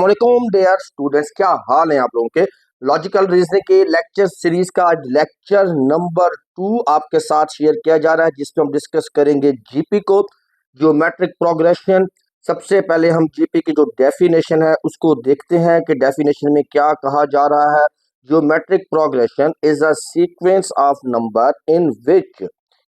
अस्सलाम वालेकुम dear students, क्या हाल है आप लोगों के। लॉजिकल रीजनिंग के लेक्चर सीरीज का आज लेक्चर नंबर 2 आपके साथ शेयर किया जा रहा है, जिसमें हम डिस्कस करेंगे जीपी को, ज्योमेट्रिक प्रोग्रेशन। सबसे पहले हम जीपी की जो डेफिनेशन है उसको देखते हैं कि डेफिनेशन में क्या कहा जा रहा है। Geometric progression is a sequence of number in which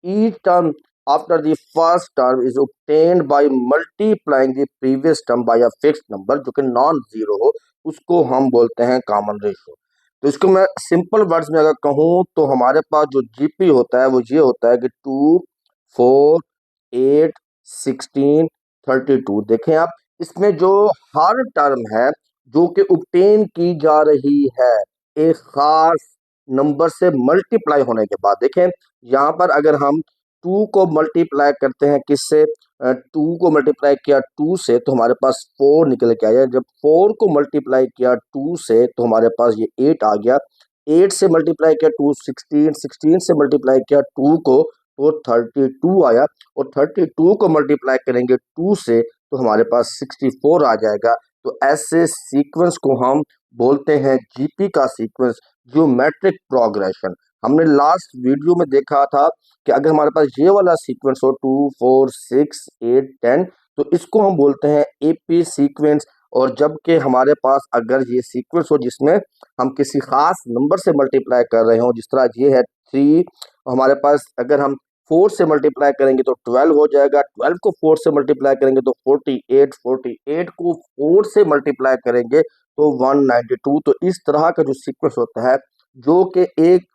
each term after the first term is obtained by multiplying the previous term by a fixed number जो कि नॉन जीरो हो, उसको हम बोलते हैं कॉमन रेशियो। तो इसको मैं सिंपल वर्ड्स में अगर कहूँ तो हमारे पास जो जीपी होता है वो ये होता है कि 2, 4, 8, 16, 32। देखें आप, इसमें जो हर टर्म है जो कि obtain की जा रही है एक खास नंबर से मल्टीप्लाई होने के बाद, देखें यहाँ पर अगर हम 2 को मल्टीप्लाई करते हैं किससे, 2 को मल्टीप्लाई किया 2 से तो हमारे पास 4 निकल के आया। जब 4 को मल्टीप्लाई किया 2 से तो हमारे पास ये 8 आ गया। 8 से मल्टीप्लाई किया 2, 16, 16 से मल्टीप्लाई किया 2 को तो 32 आया, और 32 को मल्टीप्लाई करेंगे 2 से तो हमारे पास 64 आ जाएगा। तो ऐसे सीक्वेंस को हम बोलते हैं जीपी का सीक्वेंस, ज्योमेट्रिक प्रोग्रेशन। हमने लास्ट वीडियो में देखा था कि अगर हमारे पास ये वाला सीक्वेंस हो 2, 4, 6, 8, 10 तो इसको हम बोलते हैं एपी सीक्वेंस। और जबकि हमारे पास अगर ये सीक्वेंस हो जिसमें हम किसी खास नंबर से मल्टीप्लाई कर रहे हो, जिस तरह ये है 3, हमारे पास अगर हम 4 से मल्टीप्लाई करेंगे तो 12 हो जाएगा, 12 को 4 से मल्टीप्लाई करेंगे तो 48, 48 को 4 से मल्टीप्लाई करेंगे तो 192। तो इस तरह का जो सीक्वेंस होता है जो कि एक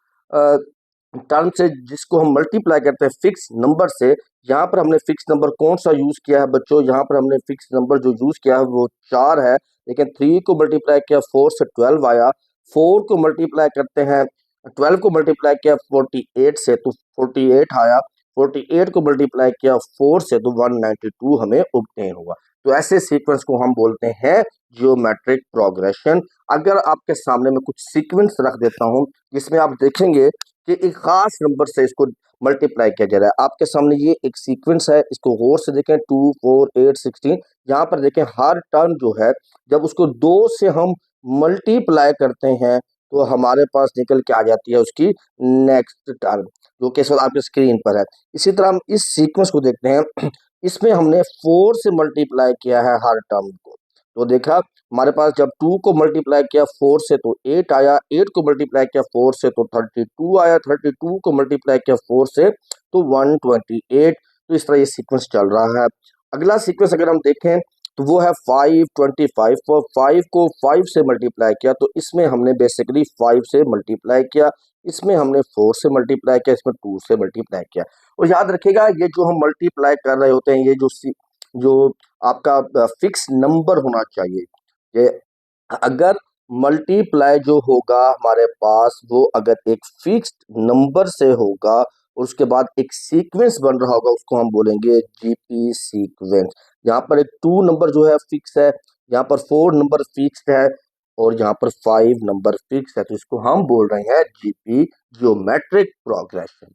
टर्म से जिसको हम मल्टीप्लाई करते हैं फिक्स नंबर से। यहाँ पर हमने फिक्स नंबर कौन सा यूज किया है बच्चों, यहाँ पर हमने फिक्स नंबर जो यूज किया है वो 4 है, लेकिन 3 को मल्टीप्लाई किया 4 से 12 आया। 4 को मल्टीप्लाई करते हैं, 12 को मल्टीप्लाई किया 48 से तो 48 आया। 48 को मल्टीप्लाई किया 4 से तो 192 हमें ऑब्टेन हुआ। तो ऐसे सीक्वेंस को हम बोलते हैं जियोमेट्रिक प्रोग्रेशन। अगर आपके सामने मैं कुछ सीक्वेंस रख देता हूं जिसमें आप देखेंगे कि एक खास नंबर से इसको मल्टीप्लाई किया जा रहा है। आपके सामने ये एक सीक्वेंस है, इसको गौर से देखें 2, 4, 8, 16। यहाँ पर देखें हर टर्म जो है जब उसको 2 से हम मल्टीप्लाई करते हैं तो हमारे पास निकल के आ जाती है उसकी नेक्स्ट टर्म, जो कि इस वक्त आपके स्क्रीन पर है। इसी तरह हम इस सीक्वेंस को देखते हैं, इसमें हमने 4 से मल्टीप्लाई किया है हर टर्म को। तो देखा हमारे पास जब 2 को मल्टीप्लाई किया 4 से तो 8 आया, 8 को मल्टीप्लाई किया 4 से तो 32 आया, 32 को मल्टीप्लाई किया 4 से तो 128। तो इस तरह ये सीक्वेंस चल रहा है। अगला सीक्वेंस अगर हम देखें तो वो है 525। और 5 को 5 से मल्टीप्लाई किया तो इसमें हमने बेसिकली 5 से मल्टीप्लाई किया, इसमें हमने 4 से मल्टीप्लाई किया, इसमें 2 से मल्टीप्लाई किया। और याद रखिएगा ये जो हम मल्टीप्लाई कर रहे होते हैं, ये जो आपका फिक्स नंबर होना चाहिए। ये अगर मल्टीप्लाई जो होगा हमारे पास वो अगर एक फिक्स्ड नंबर से होगा और उसके बाद एक सीक्वेंस बन रहा होगा उसको हम बोलेंगे जीपी सीक्वेंस। यहाँ पर एक 2 नंबर जो है फिक्स है, यहाँ पर 4 नंबर फिक्स्ड है और यहाँ पर 5 नंबर फिक्स है, तो इसको हम बोल रहे हैं जीपी ज्योमेट्रिक प्रोग्रेशन।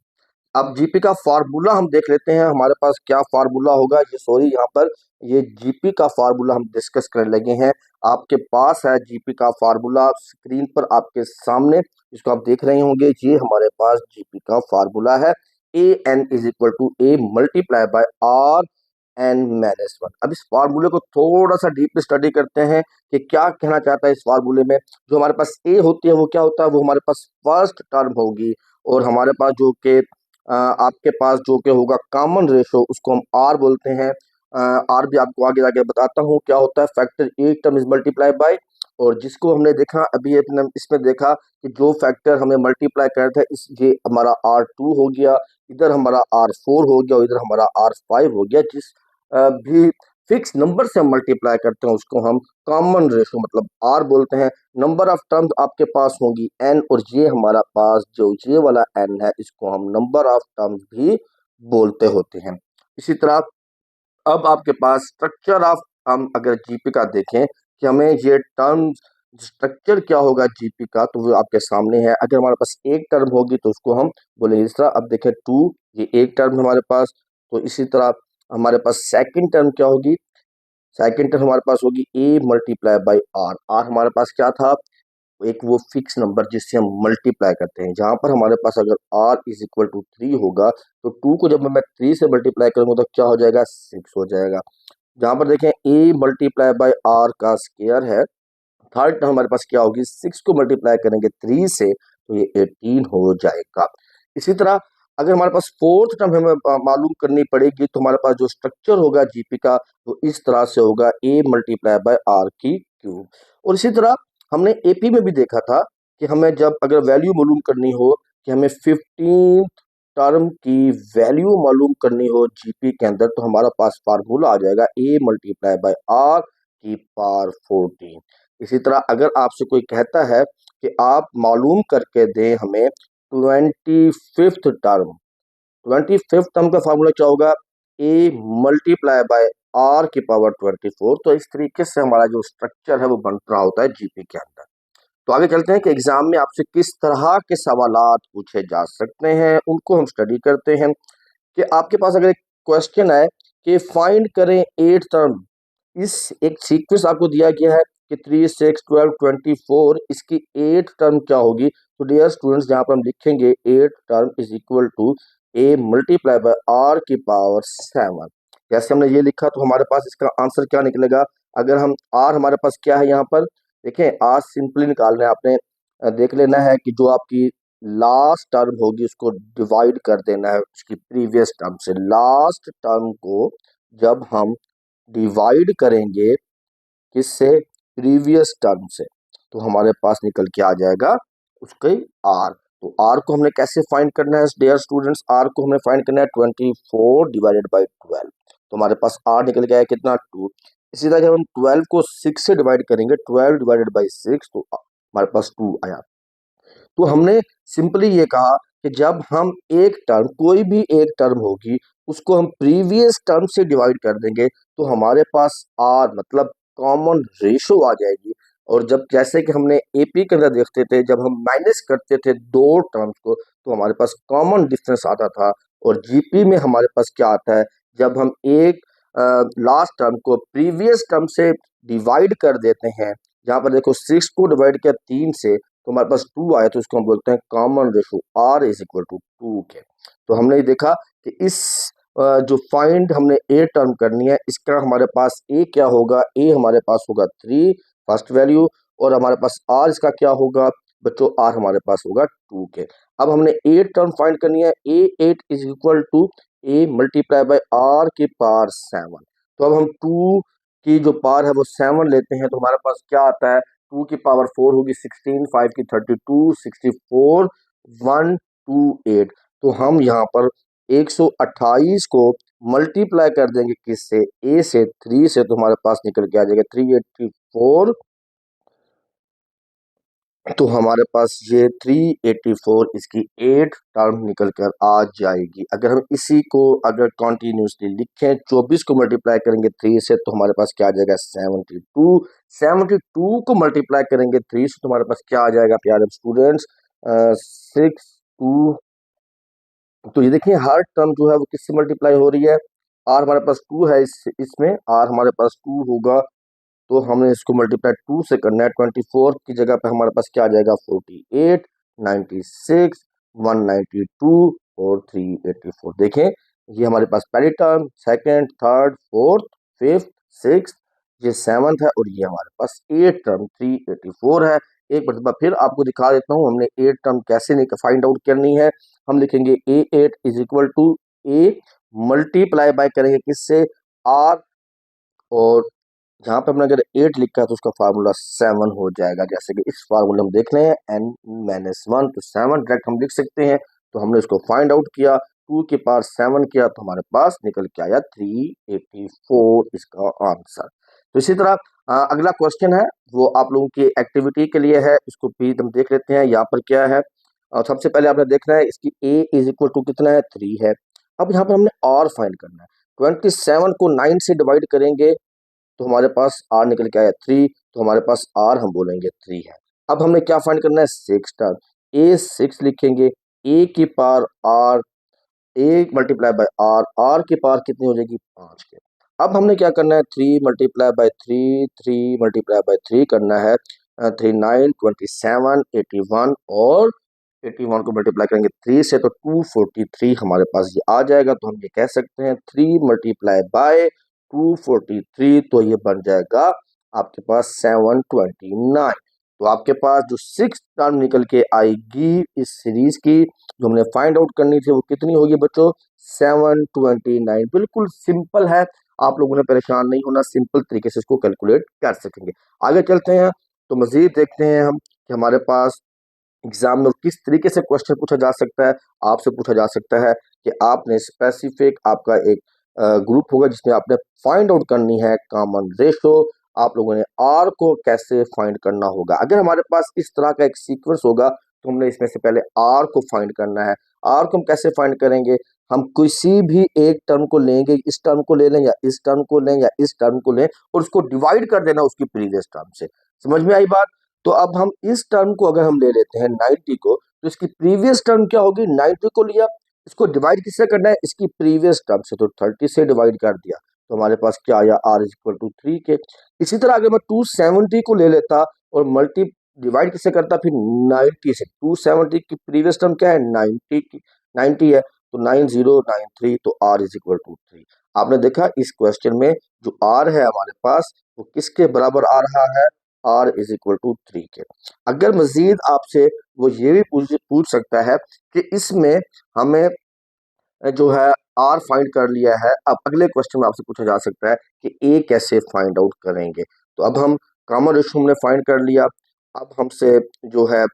अब जीपी का फार्मूला हम देख लेते हैं, हमारे पास क्या फार्मूला होगा। ये सॉरी यहाँ पर ये जीपी का फार्मूला हम डिस्कस करने लगे हैं। आपके पास है जीपी का फार्मूला स्क्रीन पर आपके सामने, इसको आप देख रहे होंगे। ये हमारे पास जीपी का फार्मूला है, A N is equal to A multiply by R N minus 1। अब इस फार्मूले को थोड़ा सा डीप स्टडी करते हैं कि क्या कहना चाहता है इस फार्मूले में। जो हमारे पास ए होती है वो क्या होता है, वो हमारे पास फर्स्ट टर्म होगी, और हमारे पास जो कि आपके पास जो कि होगा कॉमन रेशो उसको हम आर बोलते हैं। आर भी आपको आगे जाके बताता हूँ क्या होता है। फैक्टर एक टर्म इज मल्टीप्लाई बाय, और जिसको हमने देखा अभी अपने इसमें देखा कि जो फैक्टर हमें मल्टीप्लाई कर था इस ये हमारा R2 हो गया, इधर हमारा R4 हो गया और इधर हमारा R5 हो गया। जिस भी फिक्स नंबर से हम मल्टीप्लाई करते हैं उसको हम कॉमन रेशो मतलब आर बोलते हैं। नंबर ऑफ टर्म्स आपके पास होंगी एन, और ये हमारा पास जो ये वाला एन है इसको हम नंबर ऑफ टर्म्स भी बोलते होते हैं। इसी तरह अब आपके पास स्ट्रक्चर ऑफ, हम अगर जीपी का देखें कि हमें ये टर्म स्ट्रक्चर क्या होगा जीपी का, तो वो आपके सामने है। अगर हमारे पास एक टर्म होगी तो उसको हम बोलेंगे इस तरह। अब देखें 2, ये एक टर्म है हमारे पास, तो इसी तरह हमारे पास सेकंड टर्म क्या होगी। सेकेंड टर्म हमारे पास होगी A multiply by are. Are हमारे पास क्या था, एक वो फिक्स नंबर जिससे हम मल्टीप्लाई करते हैं। जहां पर हमारे पास अगर r इज इक्वल टू 3 होगा तो 2 को जब मैं 3 से मल्टीप्लाई करूंगा तो क्या हो जाएगा, 6 हो जाएगा। जहां पर देखें a मल्टीप्लाई बाय r का स्क्वायर है। थर्ड टर्म हमारे पास क्या होगी, 6 को मल्टीप्लाई करेंगे 3 से तो ये 18 हो जाएगा। इसी तरह अगर हमारे पास फोर्थ टर्म हमें मालूम करनी पड़ेगी तो हमारे पास जो स्ट्रक्चर होगा जीपी का वो इस तरह से होगा, a मल्टीप्लाई बाय आर की क्यूब। और इसी तरह हमने एपी में भी देखा था कि हमें जब अगर वैल्यू मालूम करनी हो कि हमें 15 टर्म की वैल्यू मालूम करनी हो जीपी के अंदर तो हमारा पास फार्मूला आ जाएगा ए मल्टीप्लाई बाय आर की पावर 14। इसी तरह अगर आपसे कोई कहता है कि आप मालूम करके दें हमें 25th टर्म, 25th टर्म का फार्मूला क्या होगा, ए मल्टीप्लाई बाय आर की पावर 24। तो इस तरीके से हमारा जो स्ट्रक्चर है वो बन रहा होता है जीपी के अंदर। तो आगे चलते हैं कि एग्जाम में आपसे किस तरह के सवालात पूछे जा सकते हैं, उनको हम स्टडी करते हैं। कि आपके पास अगर एक क्वेश्चन है कि फाइंड करें 8 टर्म, इस एक सीक्वेंस आपको दिया गया है कि 3 6 12 24, इसकी 8 टर्म क्या होगी। तो डियर स्टूडेंट्स जहां पर हम लिखेंगे 8 term is equal to A multiply by R की पावर 7। जैसे हमने ये लिखा तो हमारे पास इसका आंसर क्या निकलेगा। अगर हम आर हमारे पास क्या है यहाँ पर देखें, आर सिंपली निकालना है आपने, देख लेना है कि जो आपकी लास्ट टर्म होगी उसको डिवाइड कर देना है उसकी प्रीवियस टर्म से। लास्ट टर्म को जब हम डिवाइड करेंगे किससे, प्रीवियस टर्म से, तो हमारे पास निकल के आ जाएगा उसके आर। तो आर को हमने कैसे फाइंड करना है डियर स्टूडेंट्स, आर को हमें फाइंड करना है 24 डिवाइडेड बाई 12। तो हमारे पास आर निकल गया है कितना, 2। इसी तरह जब हम 12 को 6 से डिवाइड करेंगे, 12 डिवाइडेड बाई 6, तो हमारे पास 2 आया। तो हमने सिंपली ये कहा कि जब हम एक टर्म, कोई भी एक टर्म होगी उसको हम प्रीवियस टर्म से डिवाइड कर देंगे तो हमारे पास आर मतलब कॉमन रेशो आ जाएगी। और जब जैसे कि हमने एपी के अंदर देखते थे जब हम माइनस करते थे दो टर्म्स को तो हमारे पास कॉमन डिफरेंस आता था। और जीपी में हमारे पास क्या आता है, जब हम एक लास्ट टर्म को प्रीवियस टर्म से डिवाइड कर देते हैं। जहां पर देखो 6 को डिवाइड किया 3 से तो हमारे पास 2 आया, तो इसको हम बोलते हैं common ratio, R is equal to 2 के। तो हमने ये देखा कि इस जो फाइंड हमने ए टर्म करनी है इसका हमारे पास ए क्या होगा, ए हमारे पास होगा 3 फर्स्ट वैल्यू, और हमारे पास आर इसका क्या होगा बच्चों, आर हमारे पास होगा 2 के। अब हमने ए टर्म फाइंड करनी है, A 8 is equal to A multiply by R की पावर 7। तो अब हम 2 की जो पावर है वो 7 लेते हैं तो हमारे पास क्या आता है, 2 की पावर 4 होगी 16, 5 की 32, 64, 1 2 8। तो हम यहाँ पर 128 को मल्टीप्लाई कर देंगे किससे, ए से 3 से, तो हमारे पास निकल के आ जाएगा 384। तो हमारे पास ये 384 इसकी 8 टर्म निकल कर आ जाएगी। अगर हम इसी को अगर कॉन्टिन्यूसली लिखें 24 को मल्टीप्लाई करेंगे 3 से तो हमारे पास क्या आ जाएगा 72। 72 को मल्टीप्लाई करेंगे 3 से तो हमारे पास क्या आ जाएगा प्यारे स्टूडेंट्स, 6 2। तो ये देखिए हर टर्म जो है वो किससे मल्टीप्लाई हो रही है, आर हमारे पास 2 है, इसमें आर हमारे पास 2 होगा तो हमें इसको मल्टीप्लाई 2 से करना है। 24 की जगह पे हमारे पास क्या आ जाएगा 48, 96, 192 और 384। देखें ये हमारे पास पहली term, second, third, fourth, fifth, six, ये सेवंथ है और ये हमारे पास 8 टर्म 384 है। एक मरतबा फिर आपको दिखा देता हूँ हमने 8 टर्म कैसे फाइंड आउट करनी है। हम लिखेंगे A8 is equal to A multiply by करेंगे किससे, आर, और जहां पे हमने अगर 8 लिखा है तो उसका फार्मूला 7 हो जाएगा। जैसे कि इस फार्मूले हम देख रहे हैं n-1 तो 7 डायरेक्ट हम लिख सकते हैं। तो हमने इसको फाइंड आउट किया, 2 के पावर 7 किया तो हमारे पास निकल के आया 384 इसका आंसर। तो इसी तरह अगला क्वेश्चन है वो आप लोगों की एक्टिविटी के लिए है, इसको भी हम देख लेते हैं। यहाँ पर क्या है, सबसे पहले आपने देखना है इसकी a इज इक्वल टू कितना है 3 है। अब यहाँ पर हमने r फाइंड करना है, 27 को 9 से डिवाइड करेंगे तो हमारे पास r निकल के आया 3, तो हमारे पास r हम बोलेंगे 3 है। अब हमने क्या फाइंड करना है 6 टर्म, a 6 लिखेंगे, a की power r, a multiply by r, r की पावर कितनी हो जाएगी 5 के। अब हमने क्या करना है, 3 × 3 करना है, 3 9 27 81 और 81 को मल्टीप्लाई करेंगे 3 से तो 243 हमारे पास ये आ जाएगा। तो हम ये कह सकते हैं 3 × 243, तो ये बन जाएगा आपके पास 729। तो आपके पास जो 6th टर्म निकल के आएगी इस सीरीज की, जो हमने फाइंड आउट करनी थी, वो कितनी होगी बच्चों, 729। बिल्कुल सिंपल है, आप लोगों ने परेशान नहीं होना, सिंपल तरीके से इसको कैलकुलेट कर सकेंगे। आगे चलते हैं तो मजीद देखते हैं हम कि हमारे पास एग्जाम में किस तरीके से क्वेश्चन पूछा जा सकता है। आपसे पूछा जा सकता है कि आपने स्पेसिफिक आपका एक ग्रुप होगा जिसमें आपने फाइंड आउट करनी है कॉमन रेशो। आप लोगों ने आर को कैसे फाइंड करना होगा। अगर हमारे पास इस तरह का एक सीक्वेंस होगा तो हमने इसमें से पहले आर को फाइंड करना है। आर को हम कैसे फाइंड करेंगे, हम किसी भी एक टर्म को लेंगे, इस टर्म को ले लें या इस टर्म को लें या इस टर्म को लें और उसको डिवाइड कर देना उसकी प्रीवियस टर्म से। समझ में आई बात। तो अब हम इस टर्म को अगर हम ले लेते हैं 90 को, तो इसकी प्रीवियस टर्म क्या होगी, 90 को लिया, इसको डिवाइड किससे करना है, इसकी प्रीवियस टर्म से, तो 30 से डिवाइड कर दिया, तो हमारे पास क्या आया, r इक्वल टू 3 के। इसी तरह अगर मैं 270 को ले लेता और मल्टी डिवाइड किससे करता, फिर 90 से, 270 की प्रीवियस टर्म क्या है, 90 की, 90 है, तो 9093, तो r इज इक्वल टू 3। आपने देखा इस क्वेश्चन में जो r है हमारे पास वो किसके बराबर आ रहा है, r इज इक्वल टू 3 के। अगर मजीद आपसे वो ये भी पूछ सकता है कि इसमें हमें जो है आर फाइंड कर लिया है, अब अगले क्वेश्चन में आपसे पूछा जा सकता है कि ए कैसे फाइंड आउट करेंगे। तो अब हम कॉमन रेशियो हमने फाइंड कर लिया, अब हमसे जो है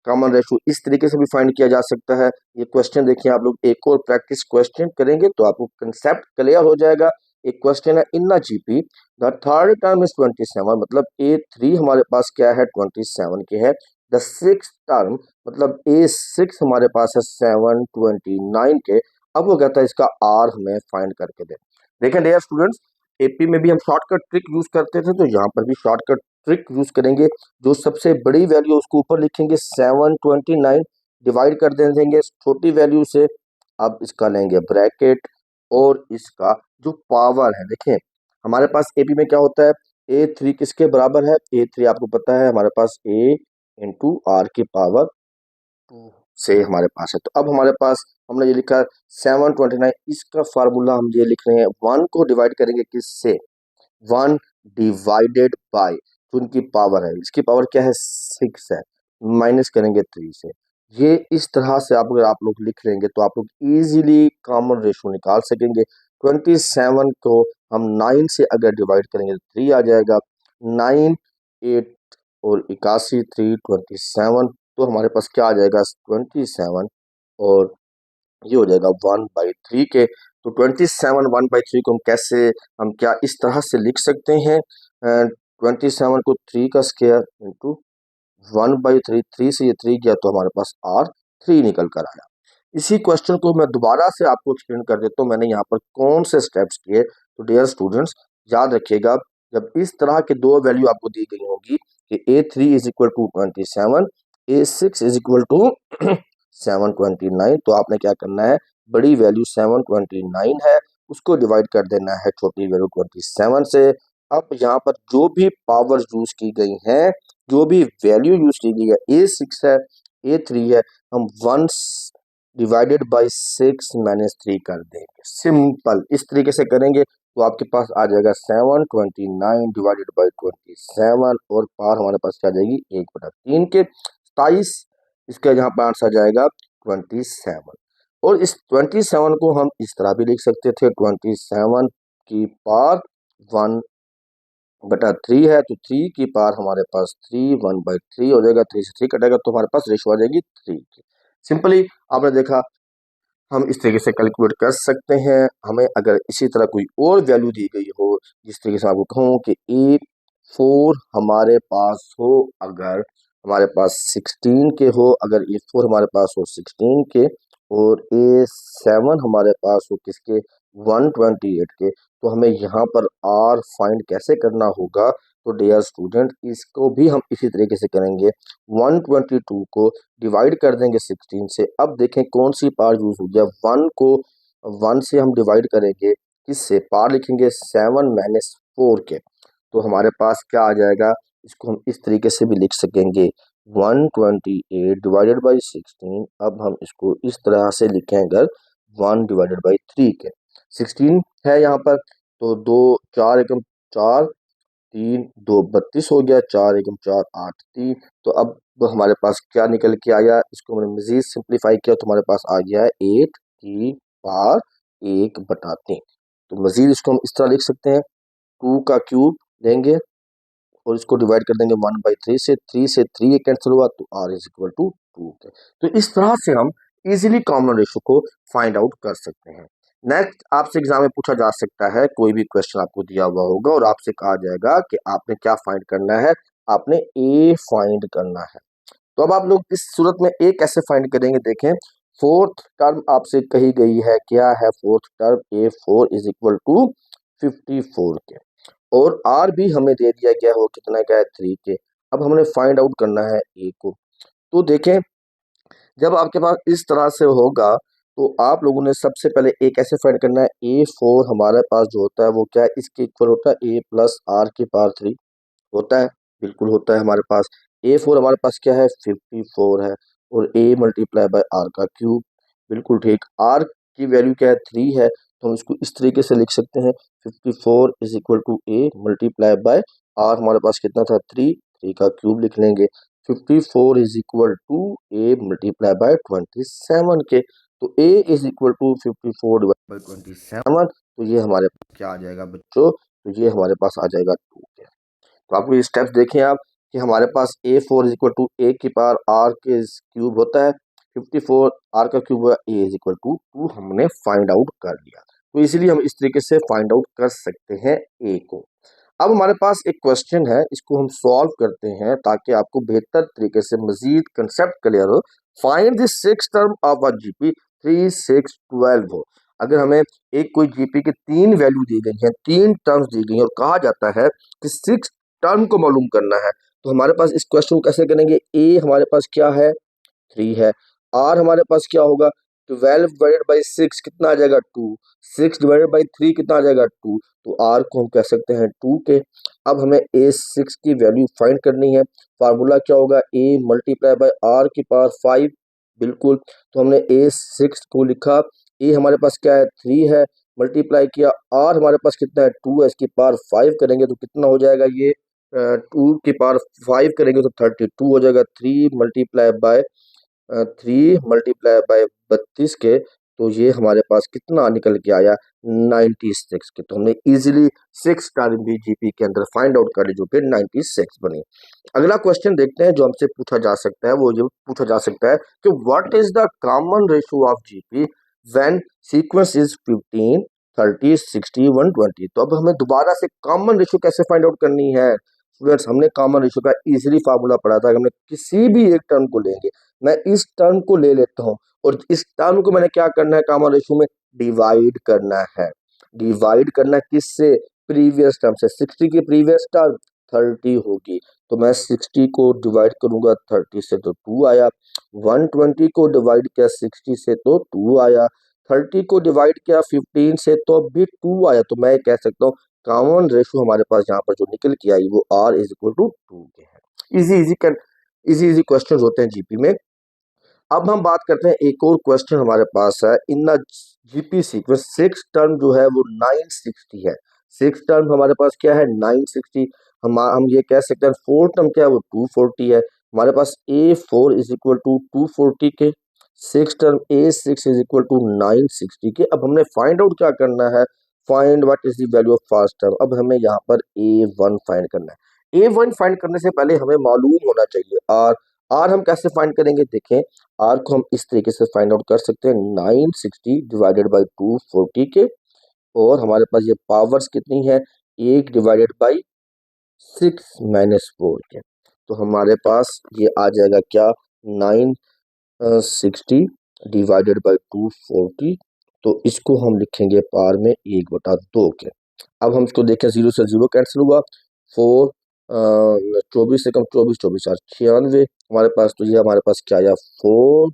कॉमन रेशियो इस तरीके से भी फाइंड किया जा सकता है। ये क्वेश्चन देखिए, आप लोग एक और प्रैक्टिस क्वेश्चन करेंगे तो आपको कंसेप्ट क्लियर हो जाएगा। एक क्वेश्चन है, in a GP the third term is 27, मतलब A3 हमारे पास क्या है, 27 के है। द सिक्स टर्म मतलब A6 हमारे पास है 729 के। अब वो कहता है इसका आर हमें फाइंड करके दे। देखें डियर स्टूडेंट्स, एपी में भी हम शॉर्टकट ट्रिक यूज करते थे, तो यहाँ पर भी शॉर्टकट ट्रिक यूज करेंगे। जो सबसे बड़ी वैल्यू उसको ऊपर लिखेंगे 729, डिवाइड कर देंगे छोटी वैल्यू से। अब इसका लेंगे ब्रैकेट और इसका जो पावर है, देखें हमारे पास एपी में क्या होता है, A3 किसके बराबर है, A3 आपको पता है हमारे पास A इंटू आर की पावर 2 से हमारे पास है। तो अब हमारे पास हमने ये लिखा 729, इसका फार्मूला हम ये लिख रहे हैं, 1 को डिवाइड करेंगे किससे, 1 डिवाइडेड बाय जो उनकी पावर है, इसकी पावर क्या है 6 है, माइनस करेंगे 3 से। ये इस तरह से आप अगर आप लोग लिख लेंगे तो आप लोग इजीली कॉमन रेशियो निकाल सकेंगे। 27 को हम 9 से अगर डिवाइड करेंगे तो 3 आ जाएगा, 9 8 और 81 3 27, तो हमारे पास क्या आ जाएगा 27 और ये हो जाएगा 1/3 के। तो 27 1/3 को हम कैसे, हम क्या इस तरह से लिख सकते हैं, 27 को 3 का स्क्वायर इंटू 1/3, 3 से ये 3 गया तो हमारे पास R3 निकल कर आया। इसी क्वेश्चन को मैं दोबारा से आपको एक्सप्लेन कर देता हूँ, मैंने यहाँ पर कौन से स्टेप्स किए। तो डियर स्टूडेंट्स याद रखिएगा, जब इस तरह के दो वैल्यू आपको दी गई होगी कि A3 is equal to 27, A6 is equal to 729, तो आपने क्या करना है, बड़ी वैल्यू 729 है उसको डिवाइड कर देना है छोटी वैल्यू 27 से। अब यहाँ पर जो भी पावर यूज की गई हैं, जो भी वैल्यू यूज की गई है, A6 है A3 है, हम 1 डिवाइडेड बाई 6 माइनस 3 कर देंगे। सिंपल इस तरीके से करेंगे तो आपके पास आ जाएगा 729 डिवाइडेड बाई 27 और पावर हमारे पास क्या आ जाएगी 1/3 के 27। इसका यहाँ पर आंसर आ जाएगा 27। और इस 27 को हम इस तरह भी लिख सकते थे, 27 की पावर 1/3 है, तो 3 की पावर हमारे पास 3 1/3 हो जाएगा, 3 से 3 कटेगा तो हमारे पास रेशियो आ जाएगी 3 की। सिंपली आपने देखा हम इस तरीके से कैलकुलेट कर सकते हैं। हमें अगर इसी तरह कोई और वैल्यू दी गई हो, जिस तरीके से आपको कहूँ कि A4 हमारे पास हो, अगर हमारे पास 16 के हो, अगर A4 हमारे पास हो 16 के और A7 हमारे पास हो किसके 128 के, तो हमें यहाँ पर R फाइंड कैसे करना होगा। तो डियर स्टूडेंट इसको भी हम इसी तरीके से करेंगे, 122 को डिवाइड कर देंगे 16 से। अब देखें कौन सी पावर यूज हो गया, 1 को 1 से हम डिवाइड करेंगे किससे, पावर लिखेंगे 7 माइनस 4 के। तो हमारे पास क्या आ जाएगा, इसको हम इस तरीके से भी लिख सकेंगे 128 डिवाइडेड बाई 16। अब हम इसको इस तरह से लिखें अगर 1 डिवाइडेड बाई 3 के, 16 है यहाँ पर, तो 2 4 एकम 4, 3 2 32 हो गया, 4 एकम 4 8 3। तो अब हमारे पास क्या निकल के आया, इसको हमने मजीद सिंप्लीफाई किया तो हमारे पास आ गया है 8 की पावर 1/3। तो मजीद इसको हम इस तरह लिख सकते हैं, 2 का क्यूब लेंगे और इसको डिवाइड कर देंगे 1/3 से, 3 से 3 ये कैंसिल हुआ तो r इज इक्वल टू 2 के। तो इस तरह से हम इजीली कॉमन रेशो को फाइंड आउट कर सकते हैं। नेक्स्ट आपसे एग्जाम में पूछा जा सकता है, कोई भी क्वेश्चन आपको दिया हुआ होगा और आपसे कहा जाएगा कि आपने क्या फाइंड करना है, आपने a फाइंड करना है। तो अब आप लोग इस सूरत में a कैसे फाइंड करेंगे, देखें फोर्थ टर्म आपसे कही गई है, क्या है fourth term, a4 is equal to 54 के, और आर भी हमें दे दिया गया हो कितना क्या है 3 के। अब हमने फाइंड आउट करना है ए को। तो देखें जब आपके पास इस तरह से होगा तो आप लोगों ने सबसे पहले ए कैसे फाइंड करना है, A4 हमारे पास जो होता है वो क्या है, इसके इक्वल होता है a प्लस आर की पावर 3 होता है, बिल्कुल होता है हमारे पास। A4 हमारे पास क्या है 54 है, और a मल्टीप्लाई बाय आर का क्यूब, बिल्कुल ठीक। आर की वैल्यू क्या है 3 है, तो हम इसको इस तरीके से लिख सकते हैं 54 is equal to a multiply by R, हमारे पास कितना था 3, 3 का क्यूब लिख लेंगे। 54 is equal to a multiply by 27 के, तो a is equal to 54 divide by 27, तो ये हमारे पास क्या आ जाएगा बच्चों, तो ये हमारे पास आ जाएगा 2 के। तो आपको ये स्टेप्स देखें आप कि हमारे पास A4 इज इक्वल टू ए की पावर आर के क्यूब होता है, 54 आर का क्यूब हुआ, ए इज इक्वल टू 2 हमने फाइंड आउट कर लिया। तो इसीलिए हम इस तरीके से फाइंड आउट कर सकते हैं ए को। अब हमारे पास एक क्वेश्चन है, इसको हम सॉल्व करते हैं ताकि आपको बेहतर तरीके से मजीद कंसेप्ट क्लियर हो। Find the six term of a GP 3 6 12 हो। अगर हमें एक कोई जीपी की 3 वैल्यू दी गई है, 3 टर्म्स दी गई है और कहा जाता है कि 6 टर्म को मालूम करना है, तो हमारे पास इस क्वेश्चन को कैसे करेंगे, ए हमारे पास क्या है 3 है, आर हमारे पास क्या होगा 12 डिवाइडेड बाई 6 कितना आ जाएगा 2, 6 डिवाइडेड बाई 3 कितना आ जाएगा 2, तो आर को हम कह सकते हैं 2 के। अब हमें ए 6 की वैल्यू फाइंड करनी है, फार्मूला क्या होगा ए मल्टीप्लाई बाय आर की पावर 5, बिल्कुल। तो हमने ए 6 को लिखा, ए हमारे पास क्या है 3 है, मल्टीप्लाई किया, आर हमारे पास कितना है 2 है, इसकी पावर 5 करेंगे तो कितना हो जाएगा, ये 2 की पावर 5 करेंगे तो 32 हो जाएगा, 3 के, तो ये हमारे पास कितना निकल के आया 96 के। तो हमने इजीली 6 टर्म भी जीपी के अंदर फाइंड आउट कर ली जो कि 96 बनी। अगला क्वेश्चन देखते हैं जो हमसे पूछा जा सकता है, वो जो पूछा जा सकता है कि what is the common ratio of GP when sequence is 15 30 60 120। तो अब हमें दोबारा से कॉमन रेशियो कैसे फाइंड आउट करनी है स्टूडेंट्स, हमने कॉमन रेशियो का इजीली फार्मूला पढ़ा था कि हमने किसी भी एक टर्म को लेंगे, मैं इस टर्म को ले लेता हूं और इस टर्म को मैंने क्या करना है कॉमन रेशियो में डिवाइड करना है, डिवाइड करना है किससे, प्रीवियस टर्म से। 60 की प्रीवियस टर्म 30 होगी, तो मैं 60 को डिवाइड करूंगा 30 से तो 2 आया, 120 को डिवाइड किया 60 से तो 2 आया, 30 को डिवाइड किया 15 से तो भी 2 आया। तो मैं कह सकता हूँ कॉमन रेशियो हमारे पास यहाँ पर जो निकल के आई वो r इज इक्वल टू 2 के है। इजी क्वेश्चन होते हैं जीपी में। अब हम बात करते हैं एक और क्वेश्चन हमारे पास है, in the GP sequence 6 term जो है वो 960 है, 6 टर्म हमारे पास क्या है 960, हम ये कह सकते हैं 4 टर्म क्या है वो 240 है, हमारे पास A4 इज इक्वल टू 240 के, 6 term A6 is equal to 960 के। अब हमने फाइंड आउट क्या करना है, find what is the value of first term. अब हमें यहाँ पर A1 फाइंड करना है। A1 फाइंड करने से पहले हमें मालूम होना चाहिए आर हम कैसे फाइंड करेंगे, देखें आर को हम इस तरीके से फाइंड आउट कर सकते हैं 960 डिवाइडेड बाई 240 के, और हमारे पास ये पावर्स कितनी है 1 डिवाइडेड बाई 6 माइनस 4 के, तो हमारे पास ये आ जाएगा क्या 960 डिवाइडेड बाई 240, तो इसको हम लिखेंगे पावर में 1/2 के। अब हम इसको देखें 0 से 0 कैंसिल हुआ, 4 24 से कम 24 24 4 96 हमारे पास, तो ये हमारे पास क्या आया 4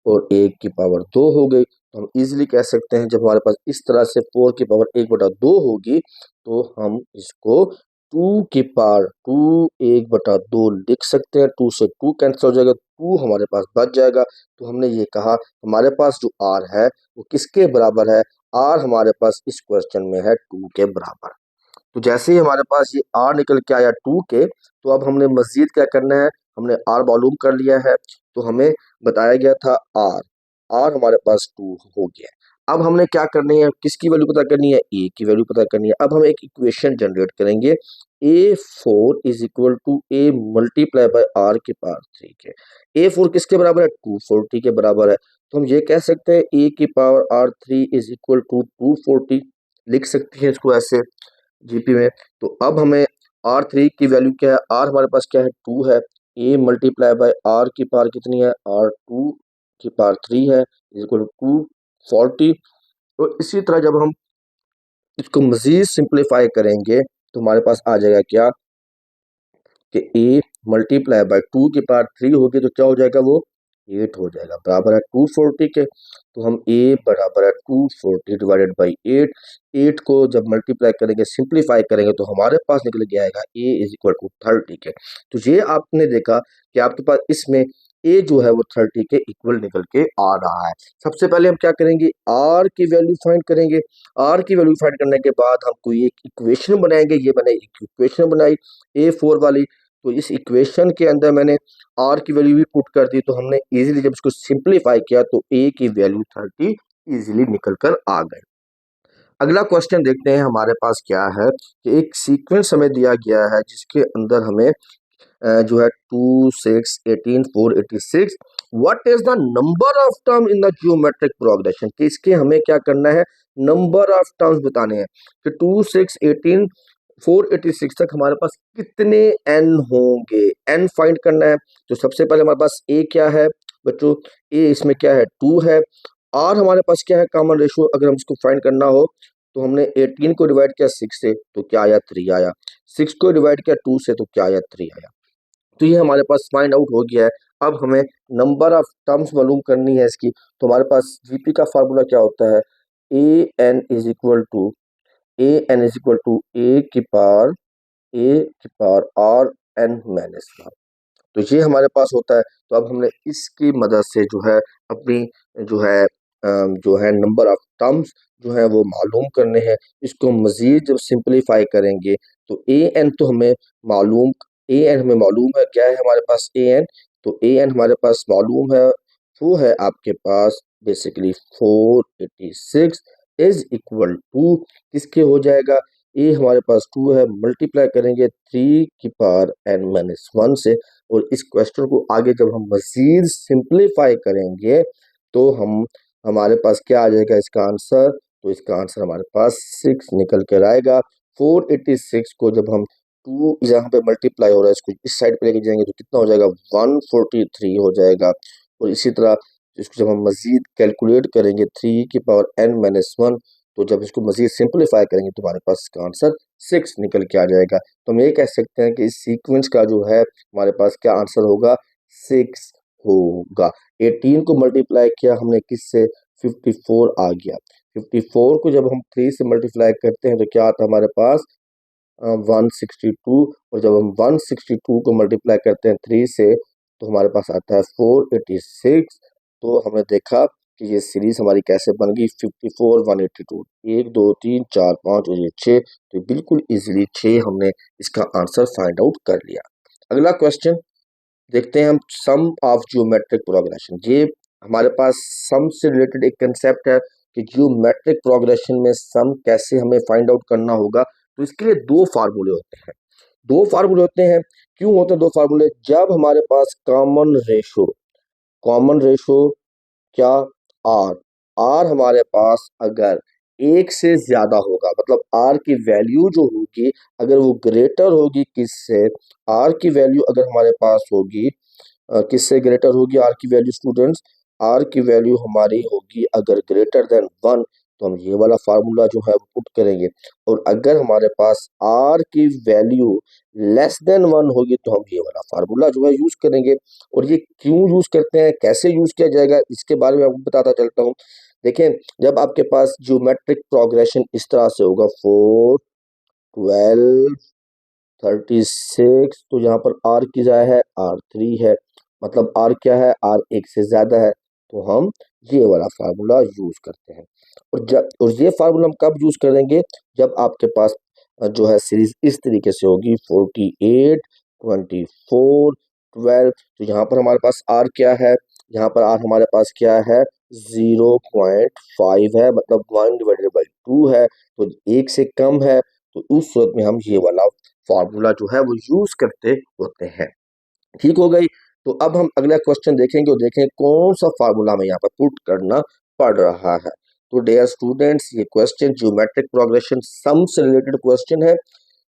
और 1 की पावर 2 हो गई। तो हम इजीली कह सकते हैं जब हमारे पास इस तरह से 4 की पावर 1/2 होगी तो हम इसको 2 1/2 लिख सकते हैं। 2 से 2 कैंसिल हो जाएगा, 2 हमारे पास बच जाएगा। तो हमने ये कहा हमारे पास जो r है वो किसके बराबर है, r हमारे पास इस क्वेश्चन में है 2 के बराबर। तो जैसे ही हमारे पास ये r निकल के आया 2 के, तो अब हमने मजीद क्या करना है, हमने r मालूम कर लिया है। तो हमें बताया गया था r हमारे पास 2 हो गया। अब हमने क्या करनी है, किसकी वैल्यू पता करनी है, a की वैल्यू पता करनी है। अब हम एक इक्वेशन जनरेट करेंगे, a4 is equal to a multiply by r की पावर 3 के। a4 किसके बराबर है, 240 के बराबर है। तो हम ये कह सकते हैं a की power r3 is equal to 240, लिख सकते हैं इसको ऐसे जीपी में। तो अब हमें R3 की वैल्यू क्या है, R हमारे पास क्या है, 2 है। A मल्टीप्लाई बाय R की पावर कितनी है, R2 की पावर 3 है, इज इक्वल टू 240। तो इसी तरह जब हम इसको मजीद सिंप्लीफाई करेंगे तो हमारे पास आ जाएगा क्या कि A मल्टीप्लाई बाय 2 की पावर 3 होगी तो क्या हो जाएगा, वो 8 हो जाएगा, बराबर है 240 के। तो हम A बराबर है 240 डिवाइडेड बाई 8। 8 को जब मल्टीप्लाई करेंगे, सिंप्लीफाई करेंगे तो हमारे पास निकल के आएगा A इज इक्वल टू 30 के। तो ये आपने देखा कि आपके पास इसमें A जो है वो 30 के इक्वल निकल के आ रहा है। सबसे पहले हम क्या करेंगे, R की वैल्यू फाइंड करेंगे। R की वैल्यू फाइंड करने के बाद हम कोई एक इक्वेशन बनाएंगे। ये मैंने एक इक्वेशन बनाई A4 वाली। तो इस इक्वेशन के अंदर मैंने r की वैल्यू भी पुट कर दी। तो हमने इजीली जब इसको सिंप्लीफाई किया तो a की वैल्यू 30 इजीली निकल कर आ गए। अगला क्वेश्चन देखते हैं हमारे पास क्या है कि एक सीक्वेंस हमें दिया गया है जिसके अंदर हमें जो है 2 6 18 4 86 what is the number of term in the geometric progression, कि इसके हमें क्या करना है, नंबर ऑफ टर्म्स बताने हैं कि 2 6 18 486 तक हमारे पास कितने n होंगे, n फाइंड करना है। तो सबसे पहले हमारे पास a क्या है बच्चों, a इसमें क्या है, 2 है। r हमारे पास क्या है, कॉमन रेशियो, अगर हम इसको फाइंड करना हो तो हमने 18 को डिवाइड किया 6 से तो क्या आया, 3 आया। 6 को डिवाइड किया 2 से तो क्या आया, 3 आया। तो ये हमारे पास फाइंड आउट हो गया है। अब हमें नंबर ऑफ टर्म्स मालूम करनी है इसकी। तो हमारे पास जीपी का फार्मूला क्या होता है, A N is equal to a की पावर आर एन माइनस 1। तो ये हमारे पास होता है। तो अब हमने इसकी मदद से जो है अपनी जो है नंबर ऑफ टर्म्स जो है वो मालूम करने हैं। इसको मजीद जब सिंप्लीफाई करेंगे तो ए एन तो हमें मालूम, ए एन हमें मालूम है, क्या है हमारे पास ए एन, तो ए एन हमारे पास मालूम है, वो है आपके पास बेसिकली 486 इज इक्वल टू किसके हो जाएगा, ए हमारे पास 2 है, मल्टीप्लाई करेंगे 3 की पावर n माइनस 1 से। और इस क्वेश्चन को आगे जब हम मजीद सिंप्लीफाई करेंगे तो हमारे पास क्या आ जाएगा इसका आंसर, तो इसका आंसर हमारे पास 6 निकल कर आएगा। 486 को जब हम 2 यहाँ पे मल्टीप्लाई हो रहा है, इसको इस साइड पे लेके जाएंगे तो कितना हो जाएगा, 143 हो जाएगा। और इसी तरह इसको जब हम मजीद कैलकुलेट करेंगे 3 की पावर n माइनस 1, तो जब इसको मजीद सिंप्लीफाई करेंगे तो हमारे पास इसका आंसर 6 निकल के आ जाएगा। तो हम ये कह सकते हैं कि इस सीक्वेंस का जो है हमारे पास क्या आंसर होगा, 6 होगा। 18 को मल्टीप्लाई किया हमने किससे, 54 आ गया। 54 को जब हम 3 से मल्टीप्लाई करते हैं तो क्या आता है हमारे पास, 162। और जब हम 162 को मल्टीप्लाई करते हैं 3 से तो हमारे पास आता है 486। तो हमने देखा कि ये सीरीज हमारी कैसे बन गई, 54 182, 1 2 3 4 5 और ये 6। तो बिल्कुल इजीली 6 हमने इसका आंसर फाइंड आउट कर लिया। अगला क्वेश्चन देखते हैं हम, सम ऑफ जियोमेट्रिक प्रोग्रेशन। ये हमारे पास सम से रिलेटेड एक कंसेप्ट है कि जियोमेट्रिक प्रोग्रेशन में सम कैसे हमें फाइंड आउट करना होगा। तो इसके लिए दो फार्मूले होते हैं, दो फार्मूले होते हैं। क्यों होते हैं दो फार्मूले, जब हमारे पास कॉमन रेशो क्या, आर, आर हमारे पास अगर एक से ज्यादा होगा, मतलब आर की वैल्यू जो होगी अगर वो ग्रेटर होगी किससे, आर की वैल्यू अगर हमारे पास होगी किससे ग्रेटर होगी आर की वैल्यू, स्टूडेंट्स आर की वैल्यू हमारी होगी अगर ग्रेटर देन 1 तो हम ये वाला फार्मूला जो है वो पुट करेंगे। और अगर हमारे पास आर की वैल्यू लेस देन 1 होगी तो हम ये वाला फार्मूला जो है यूज करेंगे। और ये क्यों यूज करते हैं, कैसे यूज किया जाएगा, इसके बारे में आपको बताता चलता हूँ। देखें, जब आपके पास ज्योमेट्रिक प्रोग्रेशन इस तरह से होगा 4, 12, 36, तो यहाँ पर आर की जाए है R3 है, मतलब आर क्या है, आर एक से ज्यादा है, तो हम ये वाला फार्मूला यूज करते हैं। और ये फार्मूला हम कब यूज करेंगे, जब आपके पास जो है सीरीज इस तरीके से होगी 48, 24, 12। तो यहाँ पर हमारे पास आर क्या है, यहाँ पर आर हमारे पास क्या है, 0.5 है, मतलब 1/2 है, तो एक से कम है, तो उस सूरत में हम ये वाला फार्मूला जो है वो यूज करते होते हैं। ठीक हो गई। तो अब हम अगला क्वेश्चन देखेंगे और देखें कौन सा फार्मूला हमें यहाँ पर पुट करना पड़ रहा है। तो डियर स्टूडेंट्स, ये क्वेश्चन ज्योमेट्रिक प्रोग्रेशन सम से रिलेटेड क्वेश्चन है।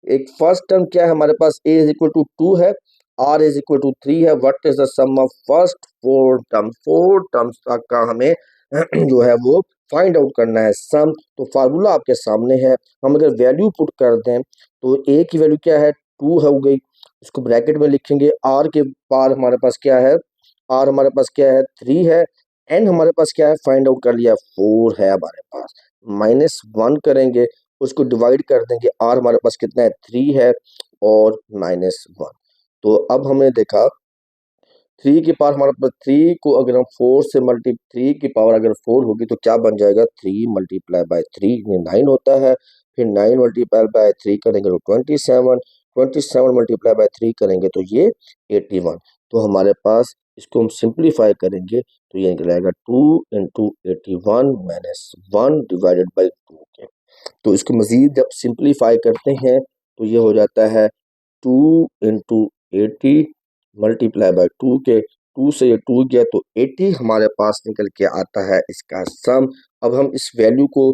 एक फर्स्ट टर्म क्या है हमारे पास, a इज इक्वल टू 2 है, r इज इक्वल टू 3 है। What is the sum of first four terms तक का हमें जो है वो फाइंड आउट करना है सम। तो फार्मूला आपके सामने है, हम अगर वैल्यू पुट कर दें तो a की वैल्यू क्या है, 2 हो गई, इसको ब्रैकेट में लिखेंगे। r के पार हमारे पास क्या है, r हमारे पास क्या है, 3 है। n हमारे पास क्या है, फाइंड आउट कर लिया, 4 है हमारे पास। -1 करेंगे, उसको डिवाइड कर देंगे, r हमारे पास कितना है, 3 है, और -1। तो अब हमने देखा 3 की पावर हमारे पास, 3 को अगर हम 4 से मल्टी 3 की पावर अगर 4 होगी तो क्या बन जाएगा, 3 मल्टीप्लाई बाय 3 ये 9 होता है। फिर 9 मल्टीप्लाई बाय 3 करेंगे तो 27, 27 मल्टीप्लाई बाय 3 करेंगे तो ये 81। तो हमारे पास इसको हम सिंप्लीफाई करेंगे तो ये निकल आएगा 2 इंटू 81 -1 डिवाइडेड बाई 2 के। तो इसको मजीद जब सिंप्लीफाई करते हैं तो ये हो जाता है 2 इंटू 80 मल्टीप्लाई बाय 2 के, 2 से ये 2 गया तो 80 हमारे पास निकल के आता है इसका सम। अब हम इस वैल्यू को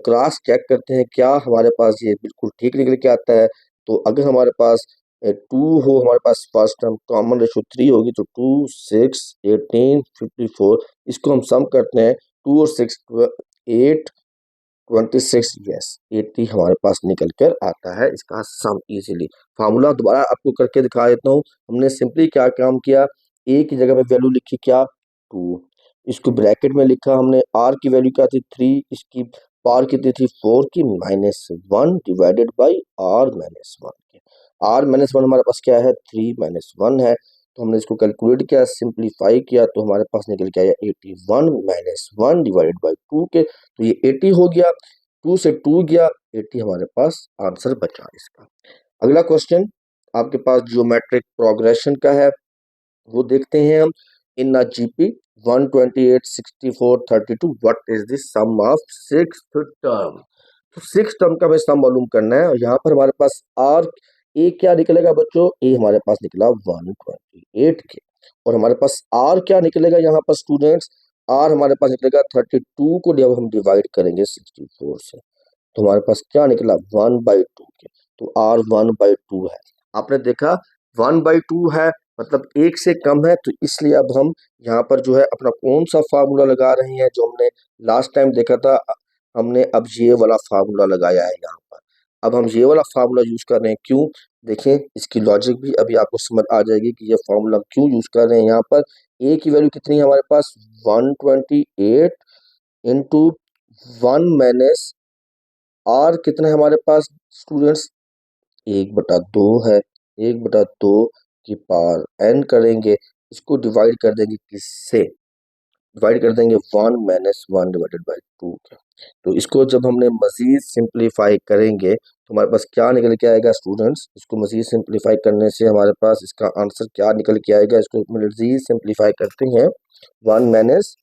क्रॉस चेक करते हैं, क्या हमारे पास ये बिल्कुल ठीक निकल के आता है। तो अगर हमारे पास 2 हो, हमारे पास फर्स्ट टर्म कॉमन रेशो 3 होगी, तो 2, 6, 18, 54, इसको हम सम करते हैं, 2 और 6 8, 26, यस 80 हमारे पास निकल कर आता है इसका सम इजीली। फार्मूला दोबारा आपको करके दिखा देता हूँ। हमने सिंपली क्या काम किया, ए की जगह पे वैल्यू लिखी क्या, 2, इसको ब्रैकेट में लिखा हमने, आर की वैल्यू क्या थी, 3, इसकी पावर कितनी थी, 4 की, -1 डिवाइडेड बाई r-1 के। r-1 हमारे पास क्या है, 3 -1 है, तो हमने इसको कैलकुलेट किया, सिंप्लीफाई किया, तो हमारे पास निकल के आया 81 -1 डिवाइडेड बाई 2 के। तो ये 80 हो गया, 2 से 2 गया, 80 हमारे पास आंसर बचा इसका। अगला क्वेश्चन आपके पास ज्योमेट्रिक प्रोग्रेशन का है, वो देखते हैं हम। In a GP 128, 64, 32, what is the sum of sixth term. तो सिक्स टर्म का हमें सम मालूम करना है, और यहाँ पर हमारे पास आर ए क्या निकलेगा बच्चों, ए हमारे पास निकला 128 के, और हमारे पास आर क्या निकलेगा यहाँ पर स्टूडेंट्स, आर हमारे पास निकलेगा 32 को जब हम डिवाइड करेंगे 64 से, तो हमारे पास क्या निकला, 1/2 के। तो आर 1/2 है। आपने देखा 1/2 है, मतलब एक से कम है, तो इसलिए अब हम यहाँ पर जो है अपना कौन सा फार्मूला लगा रहे हैं, जो हमने लास्ट टाइम देखा था, हमने अब ये वाला फार्मूला लगाया है यहाँ पर। अब हम ये वाला फार्मूला यूज कर रहे हैं, क्यों, देखें इसकी लॉजिक भी अभी आपको समझ आ जाएगी कि ये फार्मूला हम क्यों यूज कर रहे हैं। यहाँ पर ए की वैल्यू कितनी है हमारे पास, 128 इंटू 1 माइनस आर कितना है हमारे पास स्टूडेंट्स, 1/2 है, 1/2 की पावर n करेंगे, इसको डिवाइड कर देंगे किससे, डिवाइड कर देंगे 1 - 1 डिवाइडेड बाई 2 के। तो इसको जब हमने मजीद सिंप्लीफाई करेंगे तो हमारे पास क्या निकल के आएगा स्टूडेंट्स, इसको मजीद सिंप्लीफाई करने से हमारे पास इसका आंसर क्या निकल के आएगा, इसको मजीद सिंप्लीफाई करते हैं, 1 माइनस,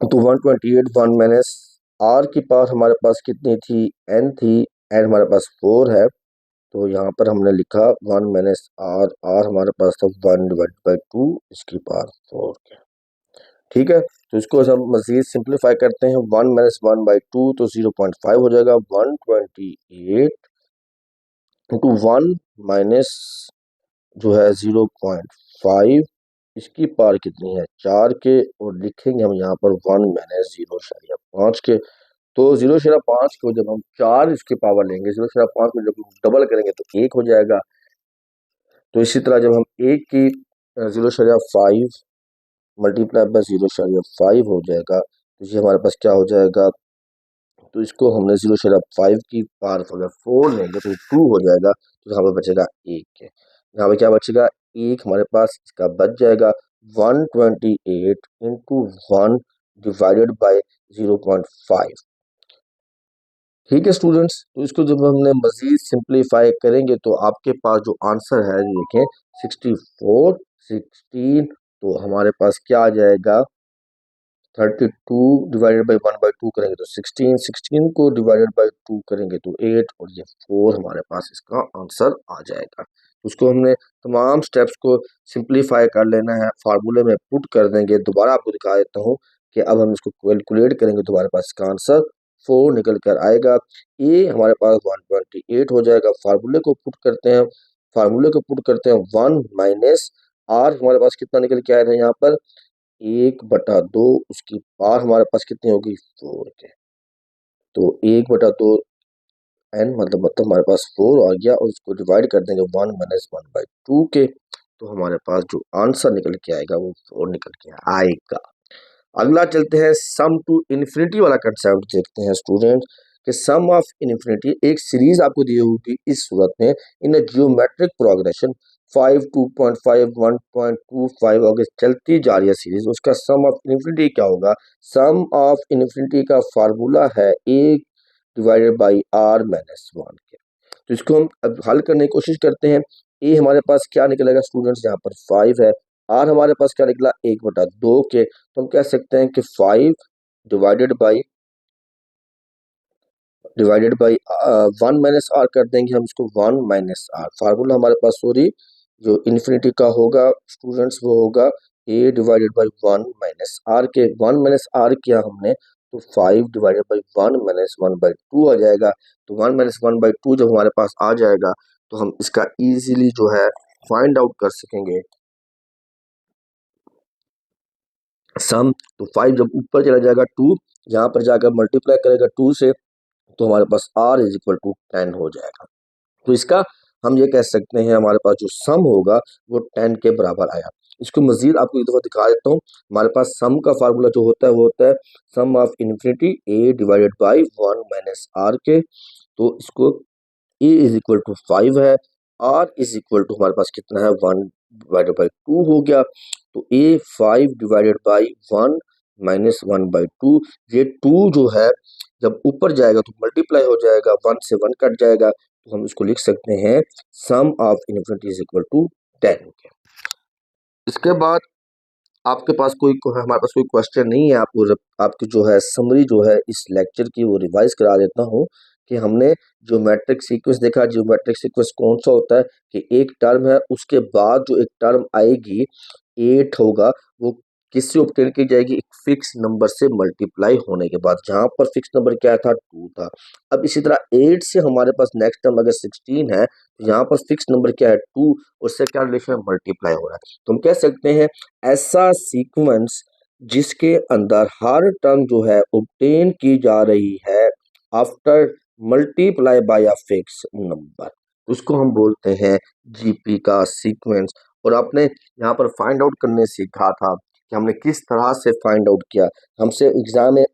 तो 128 1 माइनस आर की पावर हमारे पास कितनी थी, n थी, n हमारे पास 4 है, तो यहाँ पर हमने लिखा 1 माइनस आर, आर हमारे पास था 1 डिवाइड बाई 2, इसकी पावर 4 के। ठीक है, तो इसको हम मजीद सिंप्लीफाई करते हैं, 1 माइनस 1/2 तो 0.5 हो जाएगा, 128 इंटू 1 माइनस जो है 0.5, इसकी पावर कितनी है, 4 के, और लिखेंगे हम यहाँ पर 1 माइनस 0.5 के। तो 0.5 को जब हम 4 इसकी पावर लेंगे, 0.5 को जब हम डबल करेंगे तो 1 हो जाएगा। तो इसी तरह जब हम 1 की 0.5 मल्टीप्लाई बाय 0.5 हो जाएगा, तो ये हमारे पास क्या हो जाएगा, तो इसको हमने 0.5 की पावर अगर 4 लेंगे तो 2 हो जाएगा, तो यहाँ पर बचेगा 1 है। यहाँ पे क्या बचेगा, 1 हमारे पास इसका बच जाएगा। 128 इंटू 1 डिवाइडेड बाई 0.5। ठीक है स्टूडेंट्स, तो इसको जब हमने मजीद सिंप्लीफाई करेंगे तो आपके पास जो आंसर है देखें 64 16, तो हमारे पास क्या आ जाएगा, 32 डिवाइडेड बाई 1/2 करेंगे तो 16, 16 को डिवाइडेड बाई 2 करेंगे तो 8, और ये 4 हमारे पास इसका आंसर आ जाएगा। उसको हमने तमाम स्टेप्स को सिंप्लीफाई कर लेना है, फार्मूले में पुट कर देंगे। दोबारा आपको दिखा देता हूँ कि अब हम इसको कैलकुलेट करेंगे तो हमारे पास इसका आंसर 4 निकल कर आएगा। ए हमारे पास 128 हो जाएगा। फार्मूले को पुट करते हैं, फार्मूले को पुट करते हैं 1 माइनस आर, हमारे पास कितना निकल के आया था यहाँ पर 1/2, उसकी पावर हमारे पास कितनी होगी 4 के, तो 1/2 एन मतलब हमारे पास 4 आ गया, और उसको डिवाइड कर देंगे 1 माइनस 1/2 के, तो हमारे पास जो आंसर निकल के आएगा वो 4 निकल के आएगा। अगला चलते हैं सम टू इन्फिनिटी वाला कंसेप्ट देखते हैं स्टूडेंट, कि सम ऑफ इन्फिनिटी एक सीरीज आपको दी होगी इस सूरत में, इन अ जियोमेट्रिक प्रोग्रेशन 5 2.5 1.25 अगर चलती जा रही है सीरीज, उसका सम ऑफ इन्फिनिटी क्या होगा। सम ऑफ इन्फिनिटी का फार्मूला है 1 डिवाइडेड बाई आर माइनस 1 के। तो इसको हम अब हल करने की कोशिश करते हैं। ए हमारे पास क्या निकलेगा स्टूडेंट्स, यहाँ पर 5 है। आर हमारे पास क्या निकला 1/2 के, तो हम कह सकते हैं कि 5 डिवाइडेड बाई 1 माइनस आर कर देंगे हम इसको, 1 माइनस आर। फार्मूला हमारे पास सॉरी जो इन्फिनिटी का होगा स्टूडेंट्स वो होगा ए डिवाइडेड बाई 1 माइनस आर के। 1 माइनस आर किया हमने तो 5 डिवाइडेड बाई 1 माइनस 1/2 आ जाएगा। तो 1 माइनस 1/2 जब हमारे पास आ जाएगा तो हम इसका इजीली जो है फाइंड आउट कर सकेंगे सम। तो 5 जब ऊपर चला जाएगा 2, यहाँ पर जाकर मल्टीप्लाई करेगा 2 से, तो हमारे पास r इज इक्वल टू 10 हो जाएगा। तो इसका हम ये कह सकते हैं हमारे पास जो सम होगा वो 10 के बराबर आया। इसको मजीद आपको एक दफ़ा दिखा देता हूँ। हमारे पास सम का फार्मूला जो होता है वो होता है sum of infinity A divided by 1 minus R के। तो इसको ए इज इक्वल टू 5 है, आर इज इक्वल टू हमारे पास कितना है 1 डिवाइडेड बाई 2 हो गया। तो ए 5 डिवाइडेड बाई 1 माइनस 1/2, ये 2 जो है जब ऊपर जाएगा तो मल्टीप्लाई हो जाएगा, 1 से 1 कट जाएगा, तो हम इसको लिख सकते हैं sum of infinity is equal to 10। इसके बाद आपके पास हमारे पास कोई क्वेश्चन नहीं है। आपको आपकी जो है समरी जो है इस लेक्चर की वो रिवाइज करा देता हूँ कि हमने ज्योमेट्रिक सीक्वेंस देखा। ज्योमेट्रिक सीक्वेंस कौन सा होता है कि एक टर्म है, उसके बाद जो एक टर्म आएगी 8 होगा, वो किससे ऑब्टेन की जाएगी, एक फिक्स नंबर से मल्टीप्लाई होने के बाद। जहां पर फिक्स नंबर क्या था 2 था। अब इसी तरह 8 से हमारे पास नेक्स्ट टर्म अगर 16 है, तो यहाँ पर फिक्स नंबर क्या है 2, उससे क्या रिलेशन मल्टीप्लाई हो रहा है। तो हम कह सकते हैं ऐसा सीक्वेंस जिसके अंदर हर टर्म जो है ऑब्टेन की जा रही है after multiply by a fix number, उसको हम बोलते हैं जीपी का सीक्वेंस। और आपने यहाँ पर फाइंड आउट करने सीखा था कि हमने किस तरह से फाइंड आउट किया। हमसे एग्जाम में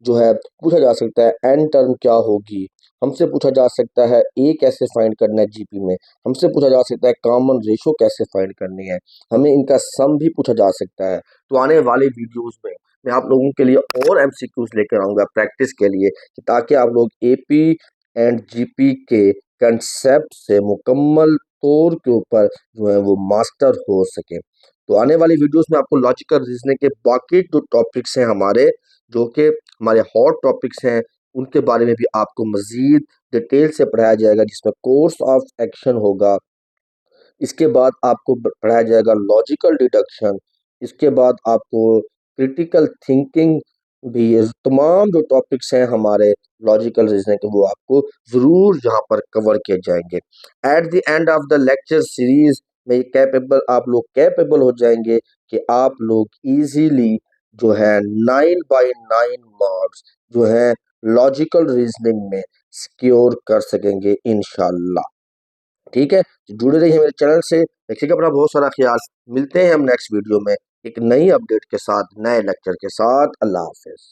जो है पूछा जा सकता है एन टर्म क्या होगी, हमसे पूछा जा सकता है ए कैसे फाइंड करना है जीपी में, हमसे पूछा जा सकता है कॉमन रेशो कैसे फाइंड करनी है, हमें इनका सम भी पूछा जा सकता है। तो आने वाले वीडियोस में मैं आप लोगों के लिए और एमसीक्यूज लेकर आऊंगा प्रैक्टिस के लिए, ताकि आप लोग एपी एंड जीपी के कंसेप्ट से मुकम्मल तौर के ऊपर जो है वो मास्टर हो सके। तो आने वाली वीडियोस में आपको लॉजिकल रीजनिंग के बाकी जो टॉपिक्स हैं हमारे, जो कि हमारे हॉट टॉपिक्स हैं, उनके बारे में भी आपको मजीद डिटेल से पढ़ाया जाएगा, जिसमें कोर्स ऑफ एक्शन होगा। इसके बाद आपको पढ़ाया जाएगा लॉजिकल डिडक्शन। इसके बाद आपको क्रिटिकल थिंकिंग भी, तमाम जो टॉपिक्स हैं हमारे लॉजिकल रीजनिंग के, वो आपको ज़रूर यहाँ पर कवर किए जाएंगे। At the end of the lecture series में आप लोग कैपेबल हो जाएंगे कि आप लोग इजीली जो है 9/9 मार्क्स जो है लॉजिकल रीजनिंग में सिक्योर कर सकेंगे इंशाल्लाह। ठीक है, तो जुड़े रहिए मेरे चैनल से, रखिएगा अपना बहुत सारा ख्याल। मिलते हैं हम नेक्स्ट वीडियो में। एक नई अपडेट के साथ, नए लेक्चर के साथ। अल्लाह हाफिज।